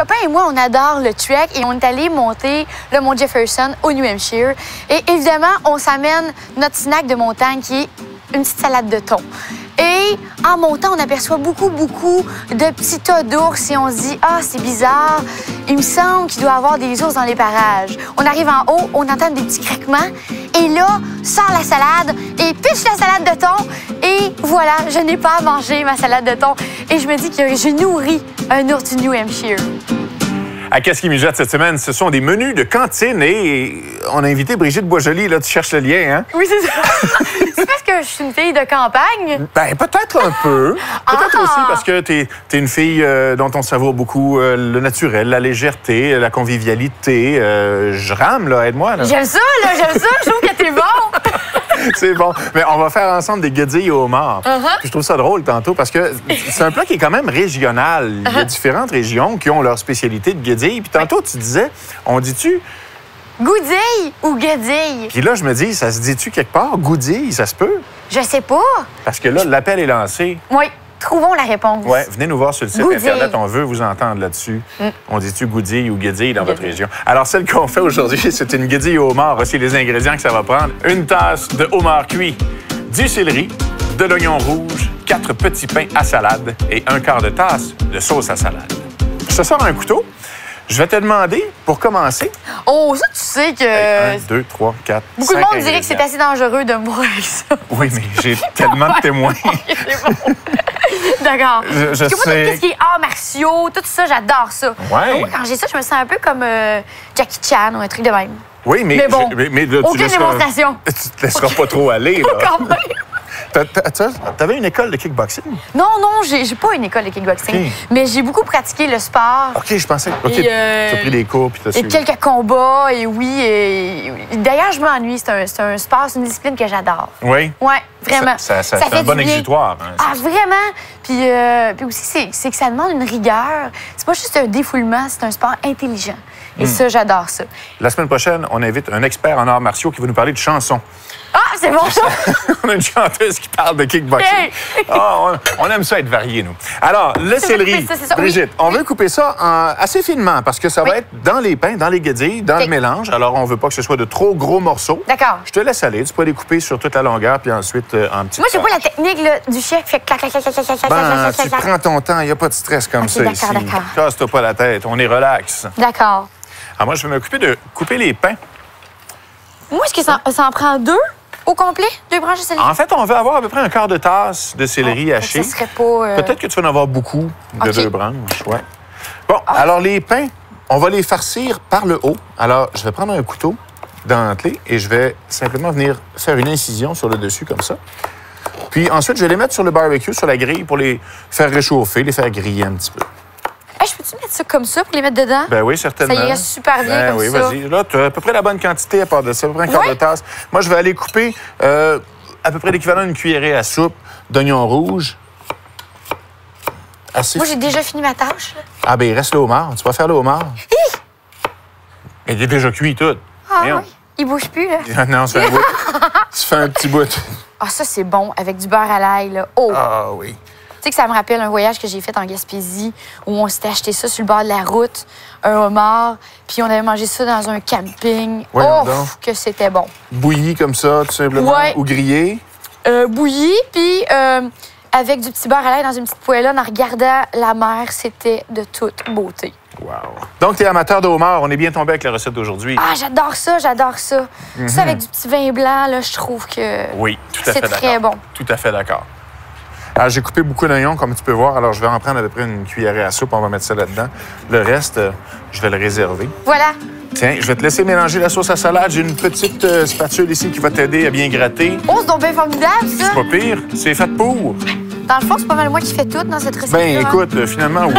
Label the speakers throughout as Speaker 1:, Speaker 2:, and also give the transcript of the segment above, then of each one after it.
Speaker 1: copain et moi, on adore le trek et on est allé monter le mont Jefferson au New Hampshire. Et évidemment, on s'amène notre snack de montagne qui est une petite salade de thon. Et en montant, on aperçoit beaucoup de petits tas d'ours et on se dit « Ah, c'est bizarre, il me semble qu'il doit y avoir des ours dans les parages. » On arrive en haut, on entend des petits craquements et là, sort la salade et piche la salade de thon. Et voilà, je n'ai pas à manger ma salade de thon. Et je me dis que je nourris un ours du New Hampshire.
Speaker 2: À Qu'est-ce qui mijote cette semaine, ce sont des menus de cantine et on a invité Brigitte Boisjoli. Là, tu cherches le lien, hein?
Speaker 1: Oui, c'est ça. C'est parce que je suis une fille de campagne?
Speaker 2: Ben, peut-être un peu. Peut-être aussi parce que t'es une fille dont on savoure beaucoup le naturel, la légèreté, la convivialité. Je rame, là, aide-moi.
Speaker 1: J'aime ça, là, j'aime ça. Je trouve que t'es bon.
Speaker 2: C'est bon. Mais on va faire ensemble des guedilles au homard. Puis je trouve ça drôle tantôt parce que c'est un plat qui est quand même régional. Il y a différentes régions qui ont leur spécialité de guedilles. Puis tantôt, tu disais, on dit-tu...
Speaker 1: Goudille ou guedille?
Speaker 2: Puis là, je me dis, ça se dit-tu quelque part? Goudille, ça se peut?
Speaker 1: Je sais pas.
Speaker 2: Parce que là, l'appel est lancé.
Speaker 1: Oui, trouvons la réponse.
Speaker 2: Oui, venez nous voir sur le site
Speaker 1: Goudille.
Speaker 2: Internet. On veut vous entendre là-dessus. On dit-tu goudille ou guedille dans votre région? Alors, celle qu'on fait aujourd'hui, c'est une guedille au homard. Voici les ingrédients que ça va prendre. Une tasse de homard cuit, du céleri, de l'oignon rouge, 4 petits pains à salade et un quart de tasse de sauce à salade. Je te sors un couteau. Je vais te demander, pour commencer...
Speaker 1: Oh, ça, tu sais que...
Speaker 2: 1, 2, 3, 4,
Speaker 1: Beaucoup de monde dirait que c'est assez dangereux de mourir avec ça.
Speaker 2: Oui, mais j'ai tellement de témoins.
Speaker 1: C'est bon. D'accord.
Speaker 2: Je
Speaker 1: Parce que moi, tout
Speaker 2: sais.
Speaker 1: ce qui est arts martiaux, tout ça, j'adore ça.
Speaker 2: Ouais.
Speaker 1: Moi, quand j'ai ça, je me sens un peu comme Jackie Chan ou un truc de même.
Speaker 2: Oui, mais
Speaker 1: bon,
Speaker 2: mais là,
Speaker 1: aucune démonstration.
Speaker 2: Tu te laisseras pas trop aller, là.
Speaker 1: Quand même.
Speaker 2: T'avais une école de kickboxing?
Speaker 1: Non, j'ai pas une école de kickboxing,
Speaker 2: OK.
Speaker 1: mais j'ai beaucoup pratiqué le sport.
Speaker 2: OK, je pensais. OK,
Speaker 1: Et,
Speaker 2: tu as pris des cours puis t'as
Speaker 1: Et
Speaker 2: suivi.
Speaker 1: quelques combats, et oui. D'ailleurs, je m'ennuie. C'est un sport, c'est une discipline que j'adore.
Speaker 2: Oui?
Speaker 1: Oui, vraiment.
Speaker 2: Ça
Speaker 1: fait
Speaker 2: c'est un bon
Speaker 1: du bien.
Speaker 2: exutoire. Hein,
Speaker 1: Ah, vraiment? Puis aussi, c'est que ça demande une rigueur. C'est pas juste un défoulement, c'est un sport intelligent. Et ça, j'adore ça.
Speaker 2: La semaine prochaine, on invite un expert en arts martiaux qui va nous parler de chansons.
Speaker 1: Ah, c'est bon, ça!
Speaker 2: On a une chanteuse qui parle de kickboxing.
Speaker 1: Hey!
Speaker 2: Ah, on aime ça être varié, nous. Alors, le céleri,
Speaker 1: c'est ça,
Speaker 2: Brigitte,
Speaker 1: oui.
Speaker 2: on veut couper ça assez finement parce que ça va être dans les pains, dans les guedilles, dans le mélange. Alors, on veut pas que ce soit de trop gros morceaux.
Speaker 1: D'accord.
Speaker 2: Je te laisse aller. Tu peux les couper sur toute la longueur puis ensuite en petits.
Speaker 1: Moi, j'ai pas la technique là, du chef qui fait clac, clac, clac, clac, clac, clac,
Speaker 2: Ben,
Speaker 1: clac,
Speaker 2: tu
Speaker 1: clac.
Speaker 2: prends ton temps. Il n'y a pas de stress comme
Speaker 1: OK,
Speaker 2: ça
Speaker 1: d'accord,
Speaker 2: ici.
Speaker 1: d'accord.
Speaker 2: Casse-toi pas la tête. On est relax.
Speaker 1: D'accord.
Speaker 2: Alors, moi, je vais m'occuper de couper les pains.
Speaker 1: Moi, est-ce que ça en prend 2 au complet? 2 branches de céleri?
Speaker 2: En fait, on veut avoir à peu près un quart de tasse de céleri haché.
Speaker 1: Ça serait pas...
Speaker 2: Peut-être que tu vas en avoir beaucoup de
Speaker 1: OK.
Speaker 2: 2 branches. Ouais. Bon, alors les pains, on va les farcir par le haut. Alors, je vais prendre un couteau dentelé et je vais simplement venir faire une incision sur le dessus comme ça. Puis ensuite, je vais les mettre sur le barbecue, sur la grille, pour les faire réchauffer, les faire griller un petit peu.
Speaker 1: Hey, je peux-tu mettre ça comme ça pour les mettre dedans?
Speaker 2: Ben oui, certainement.
Speaker 1: Ça irait super bien comme
Speaker 2: oui,
Speaker 1: ça.
Speaker 2: vas-y. Là, tu as à peu près la bonne quantité à part de ça, à peu près un quart de tasse. Moi, je vais aller couper à peu près l'équivalent d'une cuillerée à soupe d'oignons rouges. Assez.
Speaker 1: Moi, j'ai déjà fini ma tâche. Là.
Speaker 2: Ah, ben il reste le homard. Tu vas faire le homard.
Speaker 1: Hi!
Speaker 2: Mais il est déjà cuit, tout.
Speaker 1: Ah
Speaker 2: Voyons.
Speaker 1: oui, il bouge plus, là.
Speaker 2: Non, ça fait un bout. Tu fais un petit bout.
Speaker 1: Ah, ça, c'est bon, avec du beurre à l'ail, là. Oh!
Speaker 2: Ah oui.
Speaker 1: Tu sais que ça me rappelle un voyage que j'ai fait en Gaspésie où on s'était acheté ça sur le bord de la route, un homard, puis on avait mangé ça dans un camping.
Speaker 2: Voyons
Speaker 1: Oh,
Speaker 2: donc.
Speaker 1: que c'était bon.
Speaker 2: Bouilli comme ça, tout simplement.
Speaker 1: Ouais.
Speaker 2: Ou grillé.
Speaker 1: Bouilli, puis avec du petit beurre à l'ail dans une petite poêlonne en regardant la mer, c'était de toute beauté.
Speaker 2: Wow. Donc, tu es amateur de homard. On est bien tombé avec la recette d'aujourd'hui.
Speaker 1: Ah, j'adore ça, j'adore ça. Ça, avec du petit vin blanc, là, je trouve que
Speaker 2: Oui, tout à fait
Speaker 1: c'est
Speaker 2: d'accord.
Speaker 1: très bon.
Speaker 2: Tout à fait d'accord. Alors, j'ai coupé beaucoup d'oignons, comme tu peux voir. Alors, je vais en prendre à peu près une cuillerée à soupe. On va mettre ça là-dedans. Le reste, je vais le réserver.
Speaker 1: Voilà.
Speaker 2: Tiens, je vais te laisser mélanger la sauce à salade. J'ai une petite spatule ici qui va t'aider à bien gratter.
Speaker 1: Oh, c'est donc bien formidable, ça.
Speaker 2: C'est pas pire. C'est fait pour.
Speaker 1: Dans le fond, c'est pas mal moi qui fais tout dans cette recette.
Speaker 2: Ben, écoute, finalement, oui.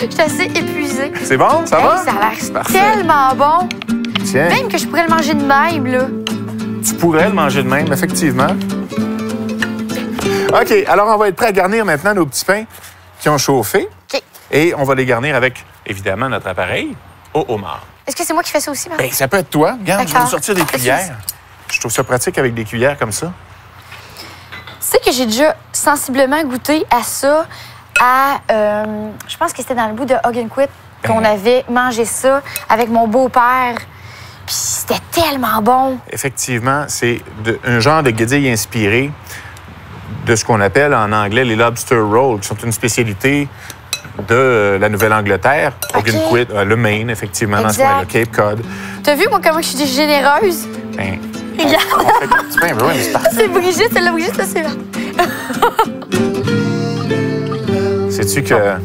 Speaker 1: Je suis assez épuisée.
Speaker 2: C'est bon? Ça
Speaker 1: Hey,
Speaker 2: va?
Speaker 1: ça a l'air
Speaker 2: Parfait.
Speaker 1: tellement bon.
Speaker 2: Tiens,
Speaker 1: Même que je pourrais le manger de même, là.
Speaker 2: tu pourrais le manger de même, effectivement. OK, alors on va être prêt à garnir maintenant nos petits pains qui ont chauffé.
Speaker 1: OK.
Speaker 2: Et on va les garnir avec, évidemment, notre appareil au homard.
Speaker 1: Est-ce que c'est moi qui fais ça aussi, Marc?
Speaker 2: Bien, ça peut être toi. Regarde, je vais
Speaker 1: D'accord.
Speaker 2: nous sortir des cuillères. Je trouve ça pratique avec des cuillères comme ça.
Speaker 1: Tu sais que j'ai déjà sensiblement goûté à ça à... je pense que c'était dans le bout de Hug and Quit qu'on avait mangé ça avec mon beau-père. Puis c'était tellement bon.
Speaker 2: Effectivement, c'est un genre de guédille inspiré de ce qu'on appelle en anglais les lobster rolls, qui sont une spécialité de la Nouvelle-Angleterre. Hug and Quit, le Maine, effectivement, dans ce coin-là, Cape Cod.
Speaker 1: T'as vu, moi, comment je suis généreuse?
Speaker 2: Ben,
Speaker 1: Regarde! C'est Brigitte, c'est la Brigitte, ça, c'est là.
Speaker 2: Sais-tu que...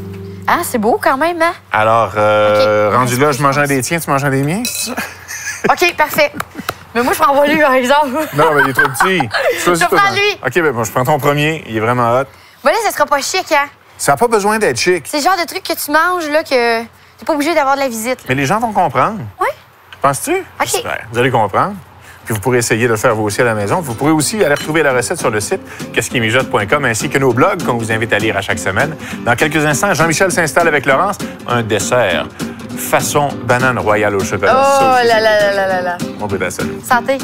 Speaker 1: Ah, c'est beau quand même, hein?
Speaker 2: Alors, rendu là, je mange un des tiens, tu manges un des miens, c'est ça?
Speaker 1: OK, parfait. Mais moi, je prends pas lui, par exemple.
Speaker 2: Non, mais il est trop petit.
Speaker 1: Je prends lui.
Speaker 2: OK, ben moi, je prends ton premier. Il est vraiment hot.
Speaker 1: Ben là, ça sera pas chic, hein?
Speaker 2: Ça n'a pas besoin d'être chic.
Speaker 1: C'est le genre de truc que tu manges, là, que t'es pas obligé d'avoir de la visite.
Speaker 2: Mais les gens vont comprendre.
Speaker 1: Oui?
Speaker 2: Penses-tu?
Speaker 1: OK.
Speaker 2: Super. Vous allez comprendre. Puis vous pourrez essayer de le faire vous aussi à la maison. Vous pourrez aussi aller retrouver la recette sur le site qu'est-ce-qui-mijote.com ainsi que nos blogs qu'on vous invite à lire à chaque semaine. Dans quelques instants, Jean-Michel s'installe avec Laurence. Un dessert façon banane royale au chocolat.
Speaker 1: Oh là là là là là là.
Speaker 2: On peut passer.
Speaker 1: Santé.